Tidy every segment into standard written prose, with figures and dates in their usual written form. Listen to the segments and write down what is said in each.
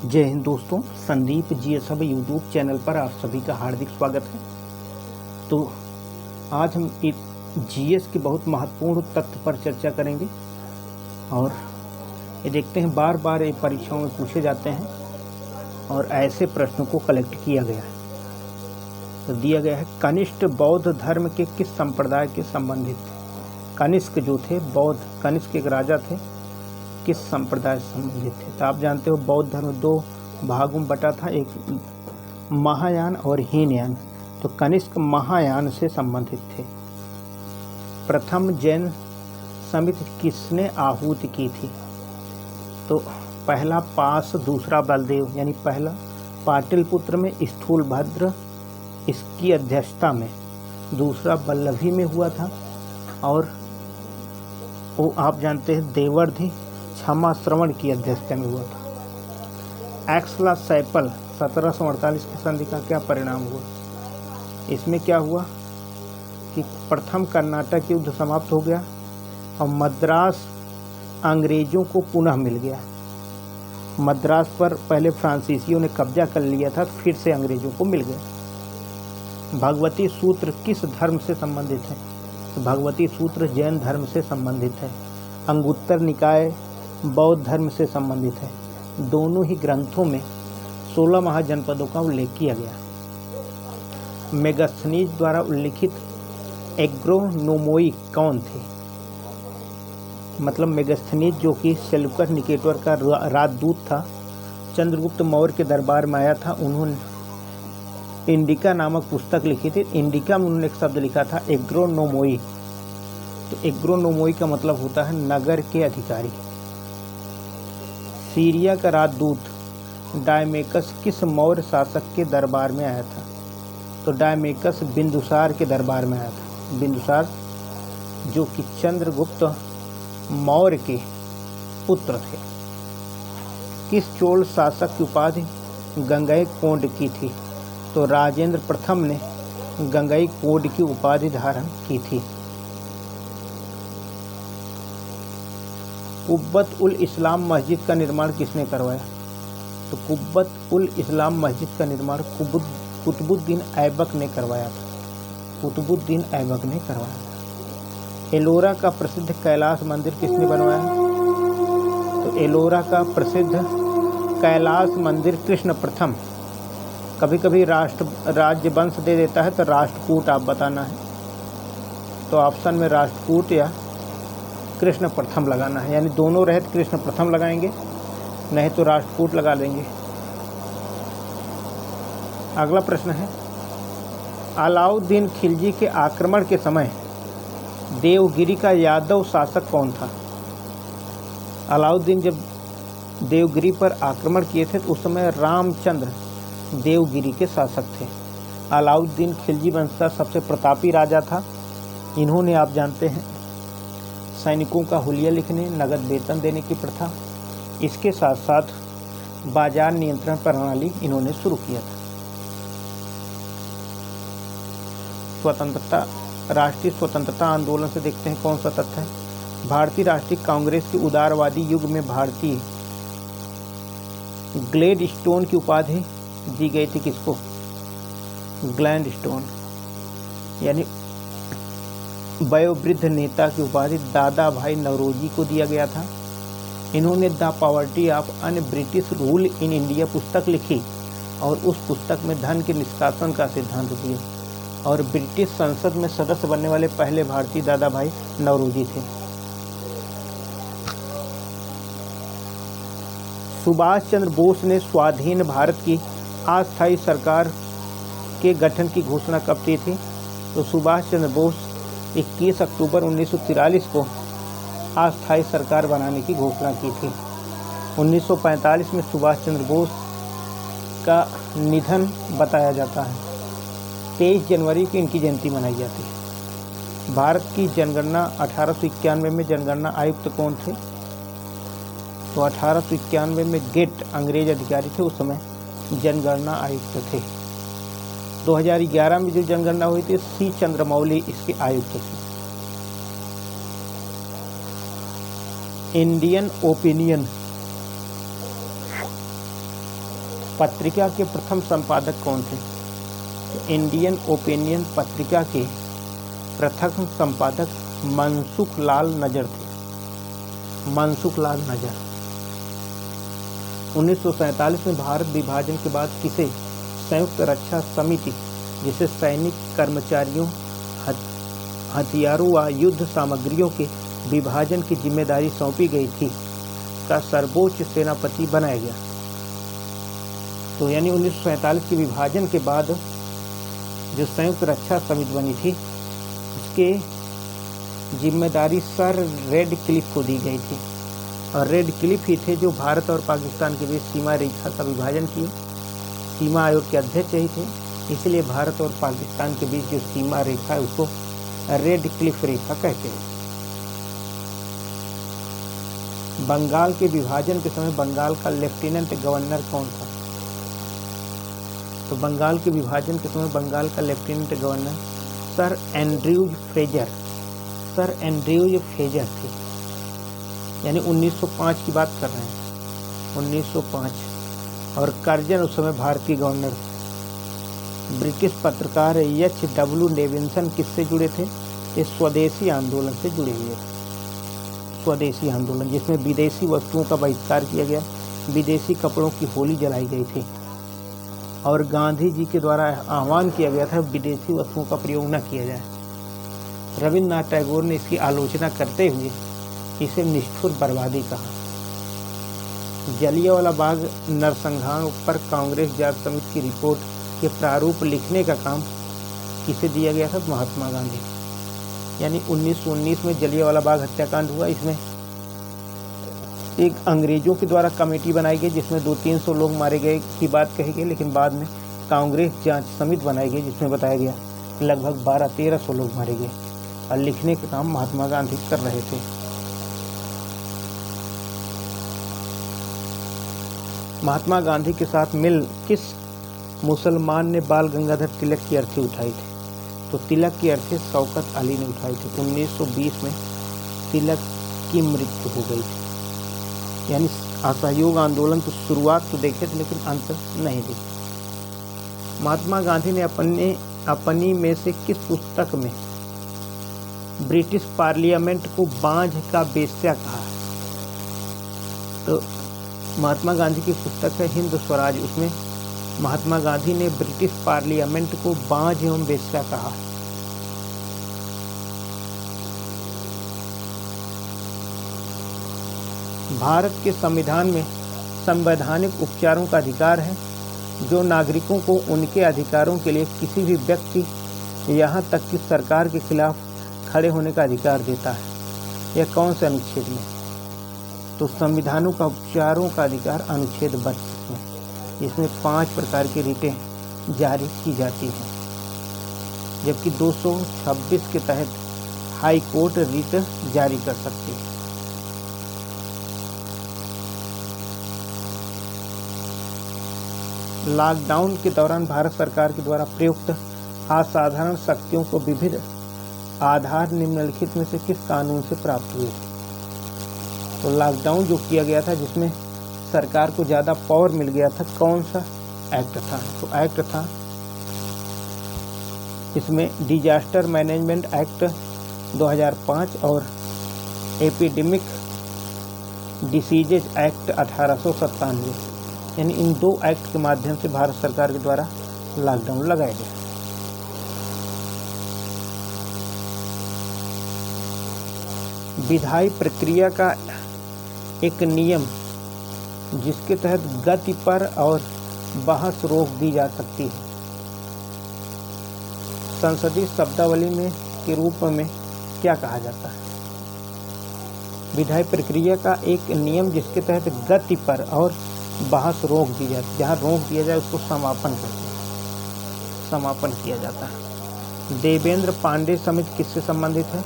जय हिंद दोस्तों, Sandeep GSF YouTube channel पर आप सभी का हार्दिक स्वागत है। तो आज हम एक जीएस के बहुत महत्वपूर्ण तथ्य पर चर्चा करेंगे और ये देखते हैं बार बार ये परीक्षाओं में पूछे जाते हैं और ऐसे प्रश्नों को कलेक्ट किया गया है। तो दिया गया है, कनिष्क बौद्ध धर्म के किस संप्रदाय के संबंधित थे? कनिष्क जो थे बौद्ध, कनिष्क एक राजा थे, किस संप्रदाय से संबंधित थे? तो आप जानते हो बौद्ध धर्म दो भागों में बटा था, एक महायान और हीनयान। तो कनिष्क महायान से संबंधित थे। प्रथम जैन समिति किसने आहूति की थी? तो पहला पास, दूसरा बलदेव, यानी पहला पाटलिपुत्र में स्थूलभद्र इसकी अध्यक्षता में, दूसरा वल्लभी में हुआ था और वो आप जानते हैं देवर्धि क्षमा श्रवण की अध्यक्षता में हुआ था। एक्सला सैपल 1748 की संधि का क्या परिणाम हुआ? इसमें क्या हुआ कि प्रथम कर्नाटक युद्ध समाप्त हो गया और मद्रास अंग्रेजों को पुनः मिल गया। मद्रास पर पहले फ्रांसीसियों ने कब्जा कर लिया था, फिर से अंग्रेजों को मिल गया। भगवती सूत्र किस धर्म से संबंधित है? तो भगवती सूत्र जैन धर्म से संबंधित है। अंगुत्तर निकाय बौद्ध धर्म से संबंधित है। दोनों ही ग्रंथों में 16 महाजनपदों का उल्लेख किया गया। मेगास्थनीज द्वारा उल्लिखित एग्रोनोमोई कौन थे? मतलब मेगास्थनीज जो कि सेल्यूकस निकेटर का राजदूत था, चंद्रगुप्त मौर्य के दरबार में आया था। उन्होंने इंडिका नामक पुस्तक लिखी थी। इंडिका में उन्होंने एक शब्द लिखा था एग्रोनोमोई। तो एग्रोनोमोई का मतलब होता है नगर के अधिकारी। सीरिया का राजदूत डायमेकस किस मौर्य शासक के दरबार में आया था? तो डायमेकस बिंदुसार के दरबार में आया था। बिंदुसार जो कि चंद्रगुप्त मौर्य के पुत्र थे। किस चोल शासक की उपाधि गंगईकोंड की थी? तो राजेंद्र प्रथम ने गंगईकोंड की उपाधि धारण की थी। कुब्बत उल इस्लाम मस्जिद का निर्माण किसने करवाया? तो कुब्बत उल इस्लाम मस्जिद का निर्माण कुतुबुद्दीन ऐबक ने करवाया था। कुतुबुद्दीन ऐबक ने करवाया था। एलोरा का प्रसिद्ध कैलाश मंदिर किसने बनवाया? तो एलोरा का प्रसिद्ध कैलाश मंदिर कृष्ण प्रथम। कभी कभी राज्य वंश दे देता है तो राष्ट्रकूट आप बताना है। तो ऑप्शन में राष्ट्रकूट या कृष्ण प्रथम लगाना है, यानी दोनों रहे तो कृष्ण प्रथम लगाएंगे, नहीं तो राष्ट्रकूट लगा लेंगे। अगला प्रश्न है, अलाउद्दीन खिलजी के आक्रमण के समय देवगिरी का यादव शासक कौन था? अलाउद्दीन जब देवगिरी पर आक्रमण किए थे तो उस समय रामचंद्र देवगिरी के शासक थे। अलाउद्दीन खिलजी वंश का सबसे प्रतापी राजा था। इन्होंने आप जानते हैं सैनिकों का हुलिया लिखने, नगद वेतन देने की प्रथा, इसके साथ साथ बाजार नियंत्रण प्रणाली इन्होंने शुरू किया था। स्वतंत्रता, राष्ट्रीय स्वतंत्रता आंदोलन से देखते हैं कौन सा तथ्य है। भारतीय राष्ट्रीय कांग्रेस के उदारवादी युग में भारतीय ग्लैडस्टोन की उपाधि दी गई थी किसको? ग्लैडस्टोन, यानी वयोवृद्ध नेता की उपाधि दादा भाई नौरोजी को दिया गया था। इन्होंने the poverty of un British rule in India पुस्तक लिखी और उस पुस्तक में धन के निष्कासन का सिद्धांत दिया और ब्रिटिश संसद में सदस्य बनने वाले पहले भारतीय दादा भाई नौरोजी थे। सुभाष चंद्र बोस ने स्वाधीन भारत की अस्थायी सरकार के गठन की घोषणा कब की थी? तो सुभाष चंद्र बोस 21 अक्टूबर 1943 को अस्थायी सरकार बनाने की घोषणा की थी। 1945 में सुभाष चंद्र बोस का निधन बताया जाता है। 23 जनवरी को इनकी जयंती मनाई जाती है। भारत की जनगणना 1891 में जनगणना आयुक्त कौन थे? तो 1891 में गेट अंग्रेज अधिकारी थे, उस समय जनगणना आयुक्त थे। 2011 में जो जनगणना हुई थी सी चंद्रमौली इसके आयुक्त थे। इंडियन ओपिनियन पत्रिका के प्रथम संपादक कौन थे? इंडियन ओपिनियन पत्रिका के प्रथम संपादक मनसुख लाल नजर थे। मनसुख लाल नजर 1947 में भारत विभाजन के बाद किसे संयुक्त रक्षा समिति, जिसे सैनिक कर्मचारियों, हथियारों व युद्ध सामग्रियों के विभाजन की जिम्मेदारी सौंपी गई थी, का सर्वोच्च सेनापति बनाया गया? तो यानी 1947 के विभाजन के बाद जो संयुक्त रक्षा समिति बनी थी, उसके जिम्मेदारी सर रेडक्लिफ को दी गई थी। और रेडक्लिफ ही थे जो भारत और पाकिस्तान के बीच सीमा रेखा का विभाजन किए। सीमा आयोग के अध्यक्ष यही थे, इसलिए भारत और पाकिस्तान के बीच जो सीमा रेखा है उसको रेडक्लिफ रेखा कहते हैं। बंगाल के विभाजन के समय बंगाल का लेफ्टिनेंट गवर्नर कौन था? तो बंगाल के विभाजन के समय बंगाल का lieutenant governor sir Andrews Fraser थे। यानी 1905 की बात कर रहे हैं, 1905। और कर्जन उस समय भारतीय गवर्नर थे। ब्रिटिश पत्रकार H.W. डेविसन किससे जुड़े थे? ये स्वदेशी आंदोलन से जुड़े हुए थे। स्वदेशी आंदोलन जिसमें विदेशी वस्तुओं का बहिष्कार किया गया, विदेशी कपड़ों की होली जलाई गई थी और गांधी जी के द्वारा आह्वान किया गया था विदेशी वस्तुओं का प्रयोग न किया जाए। रविन्द्रनाथ टैगोर ने इसकी आलोचना करते हुए इसे निष्ठुर बर्बादी कहा। जलियांवाला बाग नरसंहार पर कांग्रेस जांच समिति की रिपोर्ट के प्रारूप लिखने का काम किसे दिया गया था? महात्मा गांधी। यानी 1919 में जलियांवाला बाग हत्याकांड हुआ। इसमें एक अंग्रेजों के द्वारा कमेटी बनाई गई जिसमें 200-300 लोग मारे गए की बात कही गई, लेकिन बाद में कांग्रेस जांच समिति बनाई गई जिसमें बताया गया लगभग 1200-1300 लोग मारे गए और लिखने का काम महात्मा गांधी कर रहे थे। महात्मा गांधी के साथ मिल किस मुसलमान ने बाल गंगाधर तिलक की अर्थी उठाई थी? तो तिलक की अर्थी शौकत अली ने उठाई थी। 1920 में तिलक की मृत्यु हो गई थी। यानी असहयोग आंदोलन तो शुरुआत तो देखे थे लेकिन अंत नहीं देखे। महात्मा गांधी ने अपनी में से किस पुस्तक में ब्रिटिश पार्लियामेंट को बांझ का बेस्या कहा? तो महात्मा गांधी की पुस्तक है हिंद स्वराज, उसमें महात्मा गांधी ने ब्रिटिश पार्लियामेंट को बांझ एवं बेस्या कहा। भारत के संविधान में संवैधानिक उपचारों का अधिकार है जो नागरिकों को उनके अधिकारों के लिए किसी भी व्यक्ति यहाँ तक कि सरकार के खिलाफ खड़े होने का अधिकार देता है। यह कौन से अनुच्छेद में? तो संविधानों का उपचारों का अधिकार अनुच्छेद 32 में, जिसमें 5 प्रकार की रिटें जारी की जाती हैं, जबकि 226 के तहत हाई कोर्ट रिट जारी कर सकती है। लॉकडाउन के दौरान भारत सरकार के द्वारा प्रयुक्त असाधारण शक्तियों को विविध आधार निम्नलिखित में से किस कानून से प्राप्त हुए? तो लॉकडाउन जो किया गया था जिसमें सरकार को ज़्यादा पावर मिल गया था, कौन सा एक्ट था? तो एक्ट था इसमें डिजास्टर मैनेजमेंट एक्ट 2005 और एपिडेमिक डिसीजेज एक्ट 1897। यानी इन 2 एक्ट के माध्यम से भारत सरकार के द्वारा लॉकडाउन लगाया गया। विधायी प्रक्रिया का एक नियम जिसके तहत गति पर और बहस रोक दी जा सकती है, संसदीय शब्दावली में के रूप में क्या कहा जाता है? विधायी प्रक्रिया का एक नियम जिसके तहत गति पर और बहस रोक दी जाती है, जहाँ रोक दिया जाए उसको समापन किया जाता है। देवेंद्र पांडे समिति किससे संबंधित है?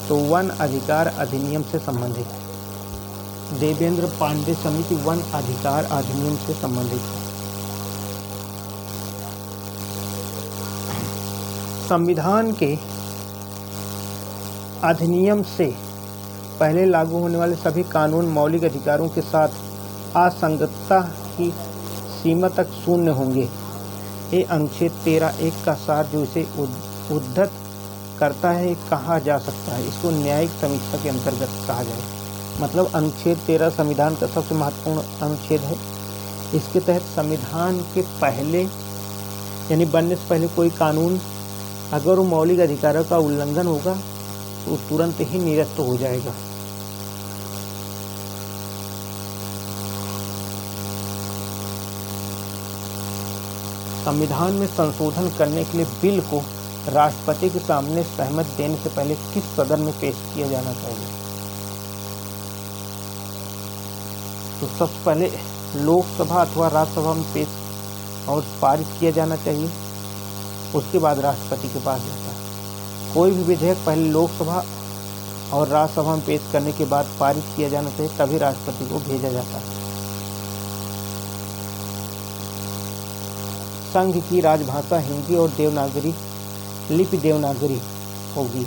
तो वन अधिकार अधिनियम से संबंधित है। देवेंद्र पांडे समिति वन अधिकार अधिनियम से संबंधित है। संविधान के अधिनियम से पहले लागू होने वाले सभी कानून मौलिक अधिकारों के साथ असंगतता की सीमा तक शून्य होंगे। ये अनुच्छेद 13(1) का सार जो इसे उद्धत करता है कहा जा सकता है। इसको न्यायिक समीक्षा के अंतर्गत कहा जाए। मतलब अनुच्छेद 13 संविधान का सबसे महत्वपूर्ण अनुच्छेद है। इसके तहत संविधान के पहले यानी बनने से पहले कोई कानून अगर वो मौलिक अधिकारों का उल्लंघन होगा तो तुरंत ही निरस्त हो जाएगा। संविधान में संशोधन करने के लिए बिल को राष्ट्रपति के सामने सहमति देने से पहले किस सदन में पेश किया जाना चाहिए? तो सबसे पहले लोकसभा अथवा राज्यसभा में पेश और पारित किया जाना चाहिए। उसके बाद राष्ट्रपति के पास जाता है। कोई भी विधेयक पहले लोकसभा और राज्यसभा में पेश करने के बाद पारित किया जाना चाहिए, तभी राष्ट्रपति को भेजा जाता है। संघ की राजभाषा हिंदी और देवनागरी लिपि देवनागरी होगी।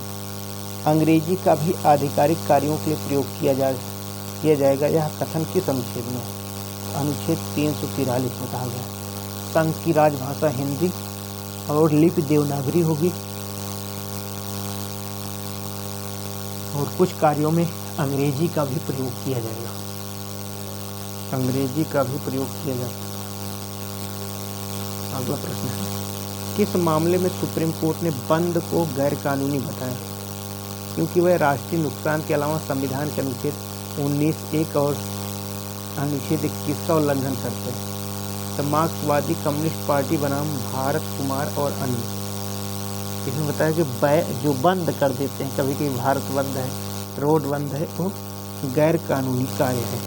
अंग्रेजी का भी आधिकारिक कार्यों के लिए प्रयोग किया जाएगा। यह कथन किस अनुच्छेद में? अनुच्छेद 343 में कहा गया। संघ की राजभाषा हिंदी और लिपि देवनागरी होगी और कुछ कार्यों में अंग्रेजी का भी प्रयोग किया जाएगा। अंग्रेजी का भी प्रयोग किया जाएगा। अगला प्रश्न है, किस मामले में सुप्रीम कोर्ट ने बंद को गैर कानूनी बताया? क्योंकि वह राष्ट्रीय नुकसान के अलावा संविधान के अनुच्छेद 19(1) और अनुच्छेद 21 का उल्लंघन करते हैं। तो मार्क्सवादी कम्युनिस्ट पार्टी बनाम भारत कुमार और अन्य, इसमें बताया कि जो बंद कर देते हैं, कभी कभी भारत बंद है, रोड बंद है, वो गैर कानूनी कार्य है।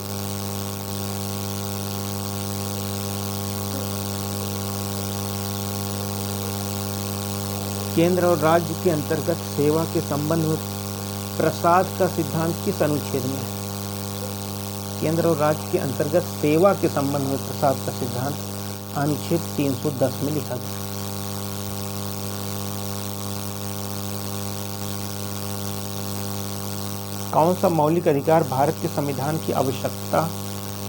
केंद्र और राज्य के अंतर्गत सेवा के संबंध में प्रसाद का सिद्धांत किस अनुच्छेद में है? केंद्र और राज्य के अंतर्गत सेवा के संबंध में प्रसाद का सिद्धांत अनुच्छेद 310 में लिखा गया। कौन सा मौलिक अधिकार भारत के संविधान की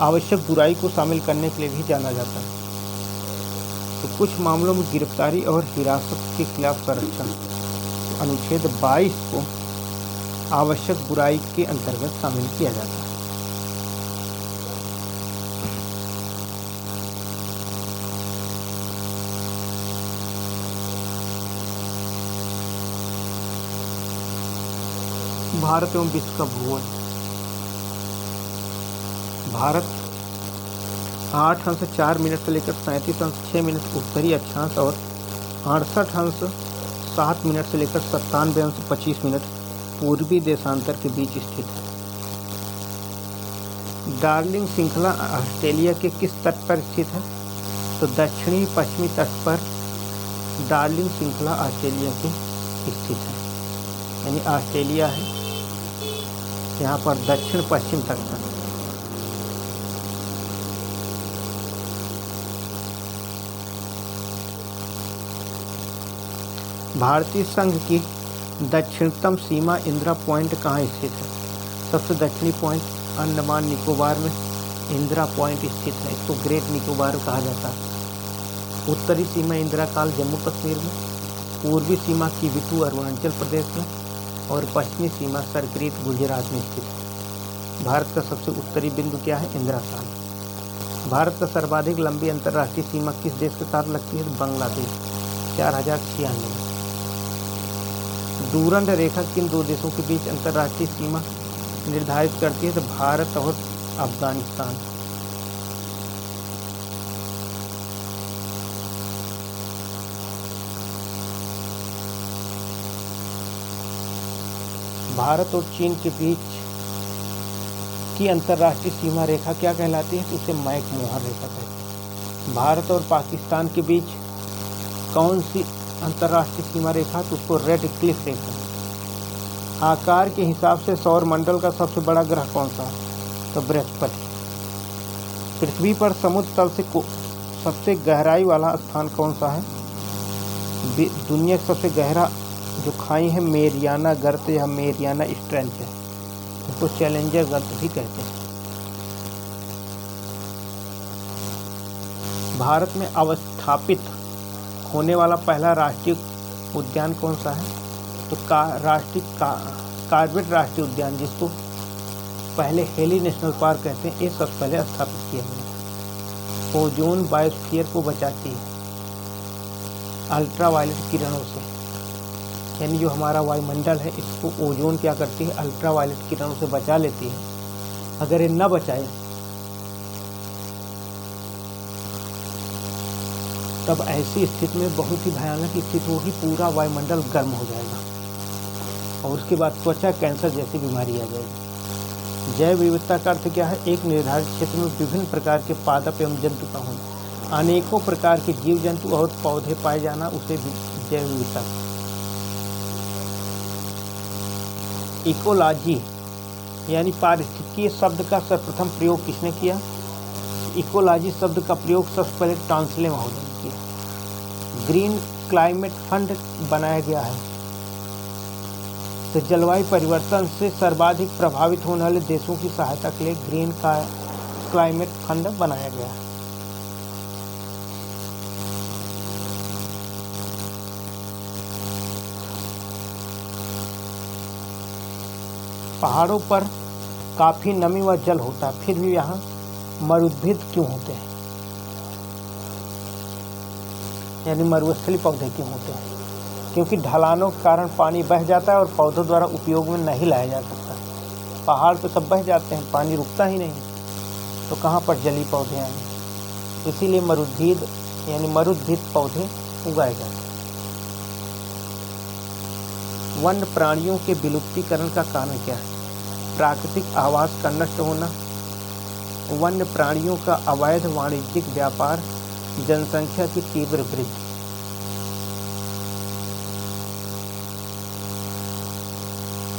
आवश्यक बुराई को शामिल करने के लिए भी जाना जाता है? तो कुछ मामलों में गिरफ्तारी और हिरासत के खिलाफ संरक्षण, तो अनुच्छेद 22 को आवश्यक बुराई के अंतर्गत शामिल किया जाता है। भारत एवं विश्व का भूगोल। भारत 8°4' से लेकर 37°6' उत्तरी अक्षांश और 68°7' से लेकर 97°25' पूर्वी देशांतर के बीच स्थित है। डार्लिंग श्रृंखला ऑस्ट्रेलिया के किस तट पर स्थित है? तो दक्षिणी पश्चिमी तट पर डार्लिंग श्रृंखला ऑस्ट्रेलिया के स्थित है। यानी ऑस्ट्रेलिया है यहाँ पर दक्षिण पश्चिम तट पर। भारतीय संघ की दक्षिणतम सीमा इंदिरा पॉइंट कहाँ स्थित है? सबसे दक्षिणी पॉइंट अंडमान निकोबार में इंदिरा पॉइंट स्थित है। इसको ग्रेट निकोबार कहा जाता है। उत्तरी सीमा इंदिरा काल जम्मू कश्मीर में, पूर्वी सीमा किबिथू अरुणाचल प्रदेश में और पश्चिमी सीमा सरक्रीत गुजरात में स्थित है। भारत का सबसे उत्तरी बिंदु क्या है? इंदिरा काल। भारत का सर्वाधिक लंबी अंतर्राष्ट्रीय सीमा किस देश के साथ लगती है? बांग्लादेश, 4096। डूरंड रेखा किन दो देशों के बीच अंतर्राष्ट्रीय सीमा निर्धारित करती है? तो भारत और अफगानिस्तान। भारत और चीन के बीच की अंतर्राष्ट्रीय सीमा रेखा क्या कहलाती है? तो उसे मैक-मोहन रेखा कहते हैं। भारत और पाकिस्तान के बीच कौन सी अंतर्राष्ट्रीय सीमा रेखा? तो उसको रेड क्लिफ रेखा। आकार के हिसाब से सौर मंडल का सबसे बड़ा ग्रह कौन सा है? तो बृहस्पति। पृथ्वी पर समुद्र तल से सबसे गहराई वाला स्थान कौन सा है? दुनिया का सबसे गहरा जो खाई है मेरियाना गर्त या मेरियाना स्ट्रेंच है। इसको चैलेंजर गर्त भी कहते हैं। भारत में अवस्थापित होने वाला पहला राष्ट्रीय उद्यान कौन सा है? तो कार्बेट राष्ट्रीय उद्यान, जिसको पहले हेली नेशनल पार्क कहते हैं, ये सबसे पहले स्थापित किया गया। ओजोन बायोस्फीयर को बचाती है अल्ट्रावायलेट किरणों से, यानी जो हमारा वायुमंडल है इसको ओजोन क्या करती है, अल्ट्रावायलेट किरणों से बचा लेती है। अगर ये न बचाए तब ऐसी स्थिति में बहुत ही भयानक स्थिति होगी, पूरा वायुमंडल गर्म हो जाएगा और उसके बाद त्वचा कैंसर जैसी बीमारी आ जाएगी। जैव विविधता का अर्थ क्या है? एक निर्धारित क्षेत्र में विभिन्न प्रकार के पादप एवं जंतु का होना, अनेकों प्रकार के जीव जंतु और पौधे पाए जाना, उसे जैव विविधता। इकोलॉजी यानी पारिस्थितिकीय शब्द का सर्वप्रथम प्रयोग किसने किया? इकोलॉजी शब्द का प्रयोग सबसे पहले टांसले महोदय ने किया। ग्रीन क्लाइमेट फंड बनाया गया है। तो जलवायु परिवर्तन से सर्वाधिक प्रभावित होने वाले देशों की सहायता के लिए ग्रीन क्लाइमेट फंड बनाया गया है। पहाड़ों पर काफ़ी नमी व जल होता है, फिर भी यहाँ मरुद्भिद क्यों होते हैं, यानी मरुस्थलीय पौधे क्यों होते हैं? क्योंकि ढलानों के कारण पानी बह जाता है और पौधों द्वारा उपयोग में नहीं लाया जा सकता। पहाड़ तो सब बह जाते हैं, पानी रुकता ही नहीं, तो कहाँ पर जलीय पौधे आएंगे? इसीलिए मरुद्भिद यानी मरुद्भिद पौधे उगाए जाते हैं। वन्य प्राणियों के विलुप्तीकरण का कारण क्या है? प्राकृतिक आवास का नष्ट होना, वन्य प्राणियों का अवैध वाणिज्यिक व्यापार, जनसंख्या की तीव्र वृद्धि।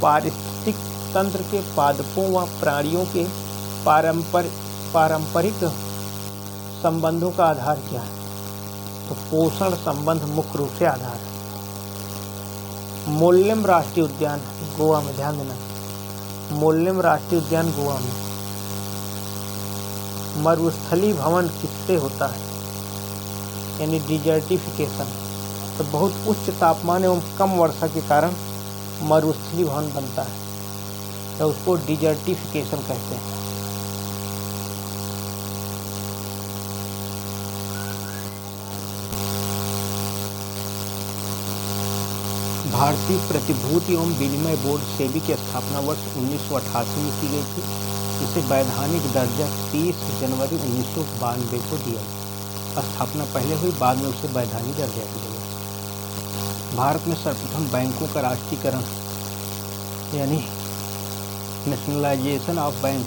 पारिस्थितिक तंत्र के पादपों व प्राणियों के पारंपरिक संबंधों का आधार क्या है? तो पोषण संबंध मुख्य रूप से आधार है। मोल्लेम राष्ट्रीय उद्यान गोवा में, ध्यान देना, मोल्लेम राष्ट्रीय उद्यान गोवा में। मरुस्थली भवन किससे होता है? यानी डिजर्टिफिकेशन। तो बहुत उच्च तापमान एवं कम वर्षा के कारण मरुस्थली भवन बनता है, तो उसको डिजर्टिफिकेशन कहते हैं। भारतीय प्रतिभूति एवं विनिमय बोर्ड सेबी की स्थापना वर्ष 1988 में की गई थी। इसे वैधानिक दर्जा 30 जनवरी 1992 को दिया। स्थापना पहले हुई, बाद में उसे वैधानिक दर्जा दिया गया। भारत में सर्वप्रथम बैंकों का राष्ट्रीयकरण यानी नेशनलाइजेशन ऑफ बैंक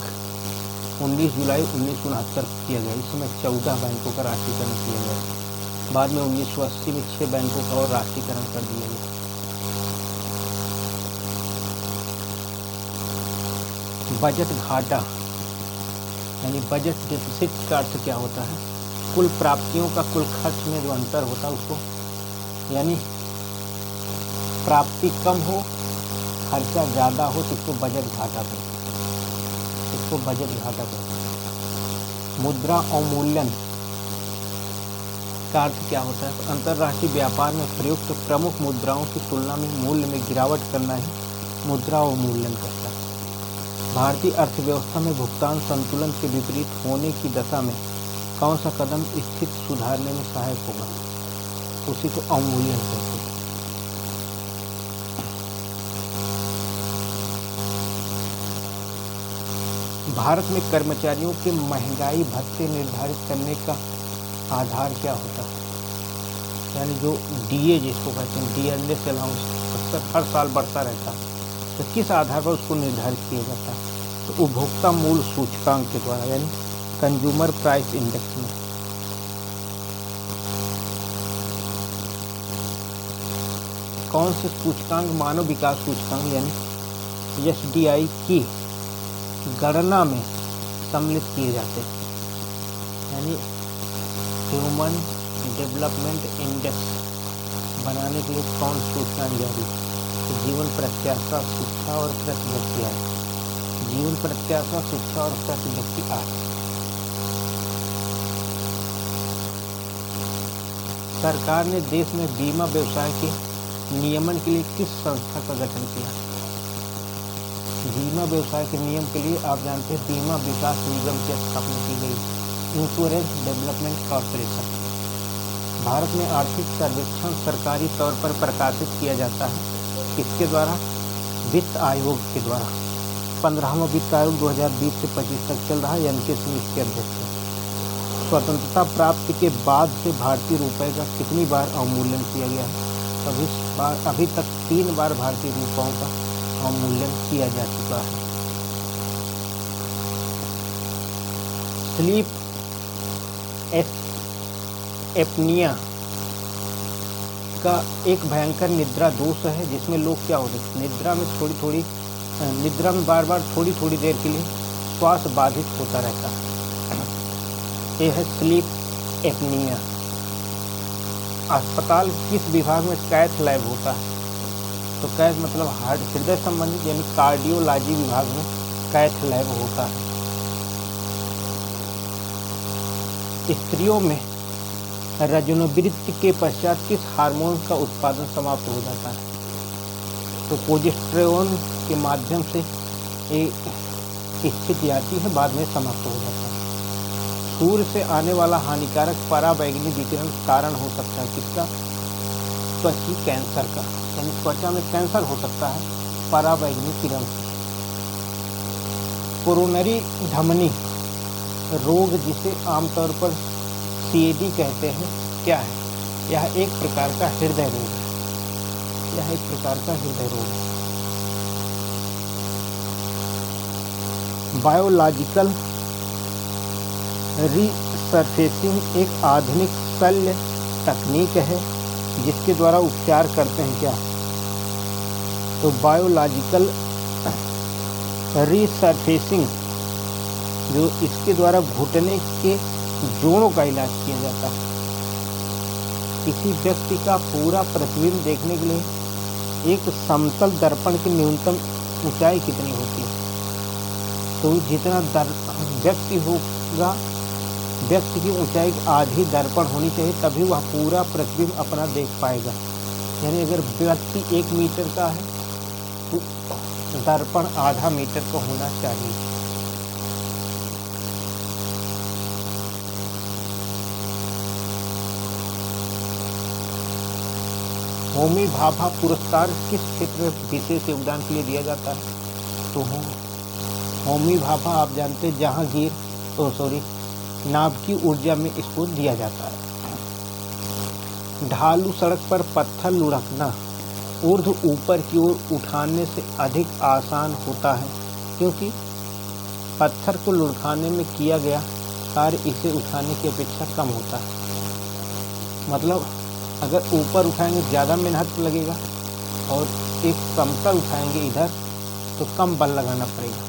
19 जुलाई 1969 को किया गया। इस समय 14 बैंकों का राष्ट्रीयकरण किया गया। बाद में 1980 में 6 बैंकों का और राष्ट्रीयकरण कर दिया गया। बजट घाटा यानी बजट डेफिसिट का अर्थ क्या होता है? कुल प्राप्तियों का कुल खर्च में जो अंतर होता है उसको, यानी प्राप्ति कम हो खर्चा ज़्यादा हो तो इसको बजट घाटा कहते हैं। इसको बजट घाटा कहते हैं। मुद्रा अवमूल्यन का अर्थ क्या होता है? तो अंतर्राष्ट्रीय व्यापार में प्रयुक्त प्रमुख मुद्राओं की तुलना में मूल्य में गिरावट करना ही मुद्रा अवमूल्यन कहता है। भारतीय अर्थव्यवस्था में भुगतान संतुलन के विपरीत होने की दशा में कौन सा कदम स्थिति सुधारने में सहायक होगा? उसी को अवमूल्यन कहते हैं। भारत में कर्मचारियों के महंगाई भत्ते निर्धारित करने का आधार क्या होता है? यानी जो डीए जिसको कहते हैं, डियरनेस अलाउंस, हर साल बढ़ता रहता है, तो किस आधार पर उसको निर्धारित किया जाता है? तो उपभोक्ता मूल्य सूचकांक के द्वारा, यानी कंज्यूमर प्राइस इंडेक्स में। कौन से सूचकांक मानव विकास सूचकांक यानी एसडीआई की गणना में सम्मिलित किए जाते हैं? यानी ह्यूमन डेवलपमेंट इंडेक्स बनाने के लिए कौन सूचकांक जारी? तो जीवन प्रत्याशा, शिक्षा और प्रति व्यक्ति आय। जीवन प्रत्याशा, शिक्षा और प्रति व्यक्ति आय। सरकार ने देश में बीमा व्यवसाय के नियमन के लिए किस संस्था का गठन किया? बीमा व्यवसाय के नियम के लिए आप जानते हैं बीमा विकास निगम की स्थापना की गई, इंश्योरेंस डेवलपमेंट कॉर्पोरेशन। भारत में आर्थिक सर्वेक्षण सरकारी तौर पर प्रकाशित किया जाता है, किसके द्वारा? वित्त आयोग के द्वारा। 15वां वित्त आयोग 2020 से 25 तक चल रहा है, एन.के. सिंह इसके अध्यक्ष हैं। स्वतंत्रता प्राप्ति के बाद से भारतीय रुपये का कितनी बार अवमूल्यन किया गया है? अभी तक 3 बार भारतीय रुपयों का अवमूल्यन किया जा चुका है। स्लीप एपनिया का एक भयंकर निद्रा दोष है, जिसमें लोग क्या होते हैं, निद्रा में बार बार थोड़ी देर के लिए श्वास बाधित होता रहता है। यह है स्लीप एपनिया। अस्पताल किस विभाग में कैथ लैब होता है? तो कैथ मतलब हृदय संबंधी यानी कार्डियोलॉजी विभाग में कैथ लैब होता है। स्त्रियों में रजोनिवृत्ति के पश्चात किस हार्मोन का उत्पादन समाप्त हो जाता है? तो प्रोजेस्टेरोन के माध्यम से एक स्थिति आती है, बाद में समाप्त हो जाता है। सूर्य से आने वाला हानिकारक पराबैंगनी विकिरण कारण हो सकता है किसका? त्वचा कैंसर का, यानी त्वचा में कैंसर हो सकता है पराबैंगनी किरण से। कोरोनरी धमनी रोग, जिसे आमतौर पर सीएडी कहते हैं, क्या है? यह एक प्रकार का हृदय रोग है। बायोलॉजिकल रीसर्फेसिंग एक आधुनिक शल्य तकनीक है, जिसके द्वारा उपचार करते हैं क्या? तो बायोलॉजिकल रीसर्फेसिंग, जो इसके द्वारा घुटने के जोड़ों का इलाज किया जाता है। किसी व्यक्ति का पूरा प्रतिबिंब देखने के लिए एक समतल दर्पण की न्यूनतम ऊंचाई कितनी होती है? तो जितना व्यक्ति होगा, व्यक्ति की ऊंचाई आधी दर्पण होनी चाहिए, तभी वह पूरा प्रतिबिंब अपना देख पाएगा। यानी अगर व्यक्ति 1 मीटर का है तो दर्पण आधा मीटर का होना चाहिए। होमी भाभा पुरस्कार किस क्षेत्र में विशेष योगदान के लिए दिया जाता है? तो होमी भाभा आप जानते हैं जहांगीर नाभ की ऊर्जा में इसको दिया जाता है। ढालू सड़क पर पत्थर लुढ़कना ऊर्ध्व ऊपर की ओर उठाने से अधिक आसान होता है, क्योंकि पत्थर को लुढ़काने में किया गया कार्य इसे उठाने की अपेक्षा कम होता है। मतलब अगर ऊपर उठाएंगे ज़्यादा मेहनत लगेगा, और एक समतल उठाएंगे इधर तो कम बल लगाना पड़ेगा।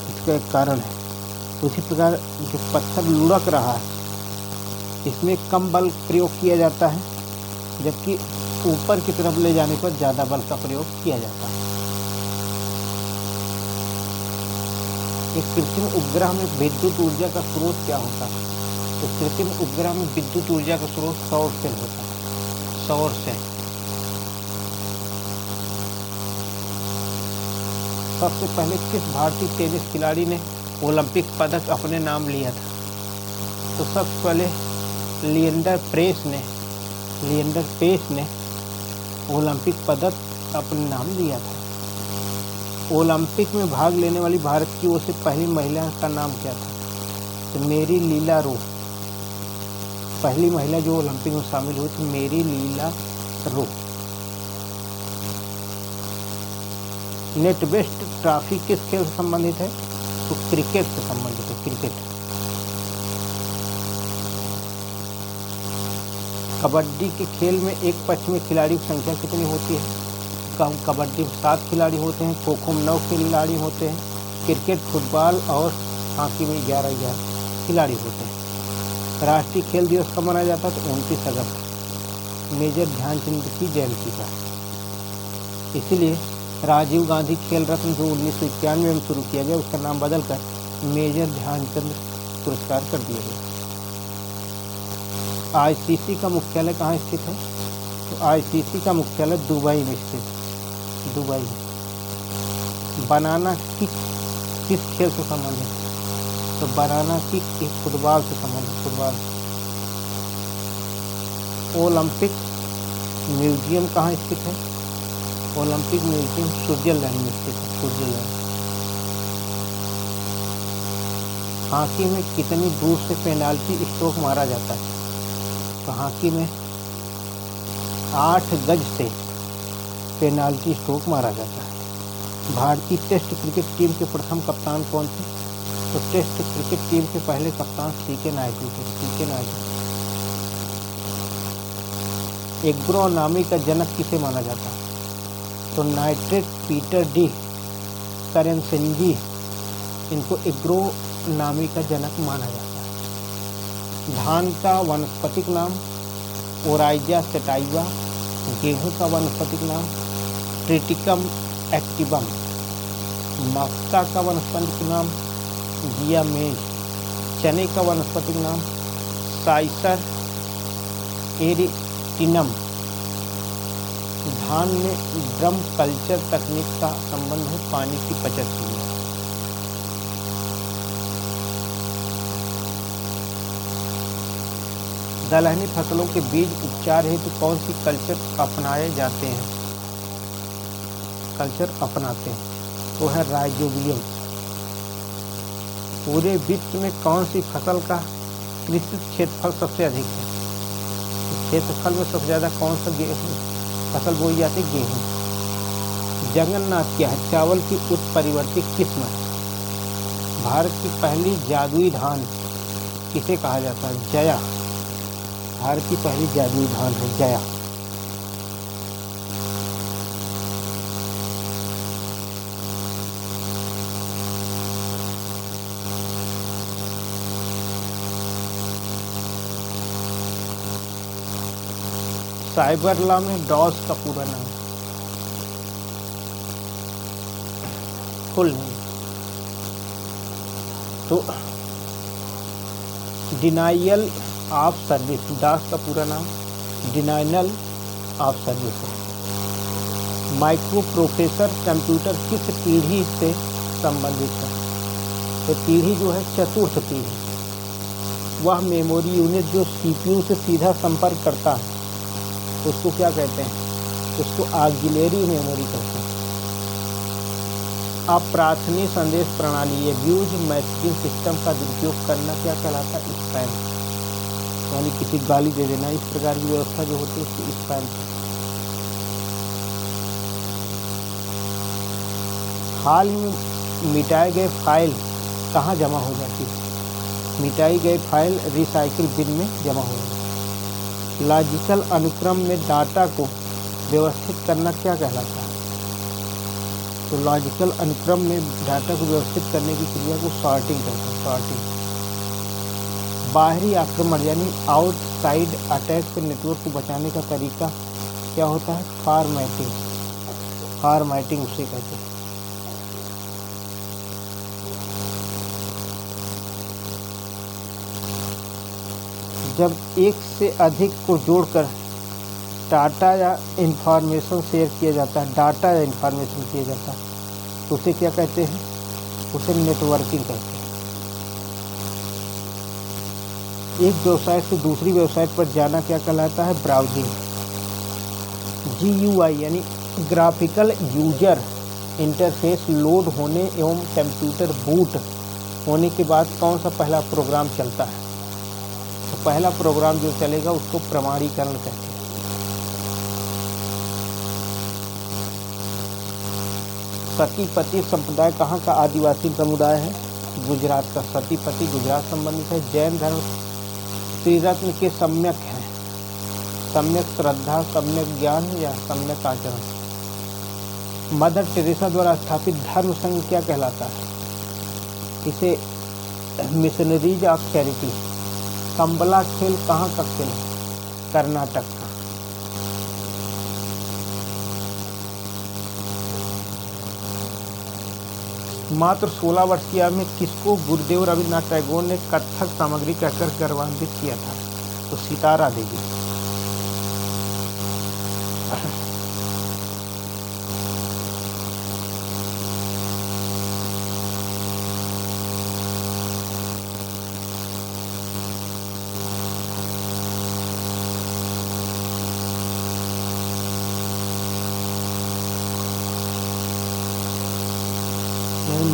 इसका एक कारण है। उसी प्रकार जो पत्थर लुढ़क रहा है, इसमें कम बल प्रयोग किया जाता है, जबकि ऊपर की तरफ ले जाने पर ज़्यादा बल का प्रयोग किया जाता है। एक कृत्रिम उपग्रह में विद्युत ऊर्जा का स्रोत क्या होता है? तो कृत्रिम उपग्रह में विद्युत ऊर्जा का स्रोत सौर सेल होता है। सौर सेल। सबसे पहले किस भारतीय टेनिस खिलाड़ी ने ओलंपिक पदक अपने नाम लिया था? तो सबसे पहले लिएंडर पेस ने ओलंपिक पदक अपने नाम लिया था। ओलंपिक में भाग लेने वाली भारत की ओर से पहली महिला का नाम क्या था? तो मेरी लीला रो। पहली महिला जो ओलंपिक में शामिल हुई थी मेरी लीला रो। नेट वेस्ट ट्रॉफी किस खेल से संबंधित है? तो क्रिकेट से संबंधित है। क्रिकेट। कबड्डी के खेल में एक पक्ष में खिलाड़ी की संख्या कितनी होती है? कबड्डी में 7 खिलाड़ी होते हैं, खो-खो में 9 खिलाड़ी होते हैं, क्रिकेट, फुटबॉल और हॉकी में 11 खिलाड़ी होते हैं। राष्ट्रीय खेल दिवस कब मनाया जाता है? तो 29 अगस्त, मेजर ध्यानचंद की जयंती का। इसीलिए राजीव गांधी खेल रत्न जो 1991 में शुरू किया गया, उसका नाम बदलकर मेजर ध्यानचंद पुरस्कार कर दिया गया। आईसीसी का मुख्यालय कहाँ स्थित है? तो आईसीसी का मुख्यालय दुबई में स्थित है, दुबई में। बनाना किक किस खेल से संबंधित है? तो बनाना किक एक फुटबॉल से संबंधित, फुटबॉल। ओलंपिक म्यूजियम कहाँ स्थित है? ओलंपिक म्यूजियम स्विट्जरलैंड में स्थित है, स्विट्जरलैंड। हॉकी में कितनी दूर से पेनाल्टी स्ट्रोक मारा जाता है? तो हॉकी में 8 गज से पेनाल्टी स्ट्रोक मारा जाता है। भारतीय टेस्ट क्रिकेट टीम के प्रथम कप्तान कौन थे? तो टेस्ट क्रिकेट टीम के पहले कप्तान सीके नायडू थे, सीके नायडू। एग्रोनॉमी का जनक किसे माना जाता है? तो नाइट्रेट पीटर डी करेंसेंजी, इनको एग्रोनॉमी का जनक माना जाता है। धान का वानस्पतिक नाम ओराइजा सेटाइवा, गेहूं का वानस्पतिक नाम ट्रिटिकम एक्टिवम, मक्का का वानस्पतिक नाम जिया मेज, चने का वानस्पतिक नाम साइसर एरिटिनम। धान में ड्रम कल्चर तकनीक का संबंध है पानी की बचत के लिए। दलहनी फसलों के बीज उपचार हेतु कौन सी कल्चर अपनाए जाते हैं? कल्चर अपनाते हैं वो है राइजोबियम। पूरे विश्व में कौन सी फसल का कृषि क्षेत्रफल सबसे अधिक है? क्षेत्रफल में सबसे ज़्यादा कौन सा फसल बोई जाती है? गेहूँ। जगन्नाथ क्या है? चावल की उत्परिवर्तित किस्म है। भारत की पहली जादुई धान किसे कहा जाता है? जया। भारत की पहली जादुई धान है जया। साइबर लॉ में डॉस का पूरा नाम फुल नेम। तो डिनाइयल ऑफ सर्विस, डॉस का पूरा नाम डिनाइनल ऑफ सर्विस है। माइक्रो प्रोसेसर कंप्यूटर किस पीढ़ी से संबंधित है? तो पीढ़ी जो है चतुर्थ पीढ़ी। वह मेमोरी यूनिट जो सीपीयू से सीधा संपर्क करता है उसको क्या कहते हैं? उसको ऑक्सिलरी मेमोरी कहते हैं। अप्रार्थनीय संदेश प्रणाली अब्यूज मैसेजिंग सिस्टम का दुरुपयोग करना क्या कहलाता है? स्पैम, यानी किसी गाली दे देना, इस प्रकार की व्यवस्था जो होती है उसको स्पैम। हाल में मिटाए गए फाइल कहाँ जमा हो जाती है? मिटाई गई फाइल रिसाइकिल बिन में जमा हो जाती है। लॉजिकल अनुक्रम में डाटा को व्यवस्थित करना क्या कहलाता है? तो लॉजिकल अनुक्रम में डाटा को व्यवस्थित करने की क्रिया को सॉर्टिंग कहते हैं, सॉर्टिंग। बाहरी आक्रमण यानी आउटसाइड अटैक से नेटवर्क को बचाने का तरीका क्या होता है? फॉर्मेटिंग, फॉर्मेटिंग उसे कहते हैं। जब एक से अधिक को जोड़कर डाटा या इंफॉर्मेशन शेयर किया जाता है, डाटा या इंफॉर्मेशन किया जाता है, तो उसे क्या कहते हैं? उसे नेटवर्किंग कहते हैं। एक वेबसाइट से दूसरी वेबसाइट पर जाना क्या कहलाता है? ब्राउजिंग। GUI यानी ग्राफिकल यूजर इंटरफेस लोड होने एवं कंप्यूटर बूट होने के बाद कौन सा पहला प्रोग्राम चलता है? तो पहला प्रोग्राम जो चलेगा उसको प्रमाणीकरण कहते हैं। सतीपति संप्रदाय कहाँ का आदिवासी समुदाय है? गुजरात का। सतीपति गुजरात संबंधित है। जैन धर्म त्रिरत्न के सम्यक है, सम्यक श्रद्धा, सम्यक ज्ञान या सम्यक आचरण। मदर टेरेसा द्वारा स्थापित धर्म संघ क्या कहलाता है? इसे मिशनरीज ऑफ चैरिटी। कंबला खेल कहाँ का खेल है? कर्नाटक का। मात्र 16 वर्ष की आयु में किसको गुरुदेव रविन्द्रनाथ टैगोर ने कथक सामग्री कहकर गौरवान्वित किया था? तो सितारा देवी।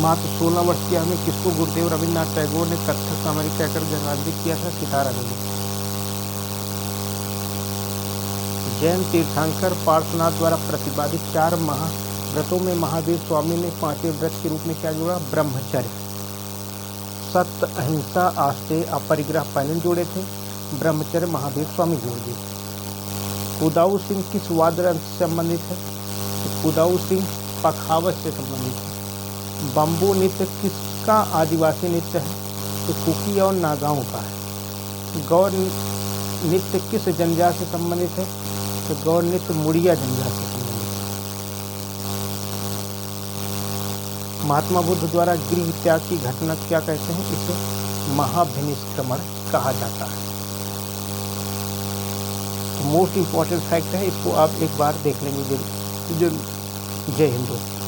मात्र 16 वर्ष की हमें किसको गुरुदेव रविन्द्रनाथ टैगोर ने कथक सामरिक कहकर जन्मांतरित किया था? सितारा देवी। जैन तीर्थंकर पार्श्वनाथ द्वारा प्रतिपादित 4 महाव्रतों में महावीर स्वामी ने 5वें व्रत के रूप में क्या जोड़ा? ब्रह्मचर्य। सत्य, अहिंसा, आस्तेय, अपरिग्रह पहले जोड़े थे, ब्रह्मचर्य महावीर स्वामी जोड़ दिए। उदाऊ सिंह किस वाद्य यंत्र से संबंधित है? उदाऊ सिंह पखावज से संबंधित है। बम्बू नृत्य किसका आदिवासी नृत्य है? तो कुकी और नागाओं का है। गौर नृत्य किस जनजाति से संबंधित है? तो गौर नृत्य मुड़िया जनजाति से संबंधित है। महात्मा बुद्ध द्वारा गृह त्याग की घटना क्या कहते हैं? इसे महाभिनिष्क्रमण कहा जाता है। मोस्ट इम्पॉर्टेंट फैक्ट है, इसको आप एक बार देख लेंगे जरूर। जय हिंद दोस्तों।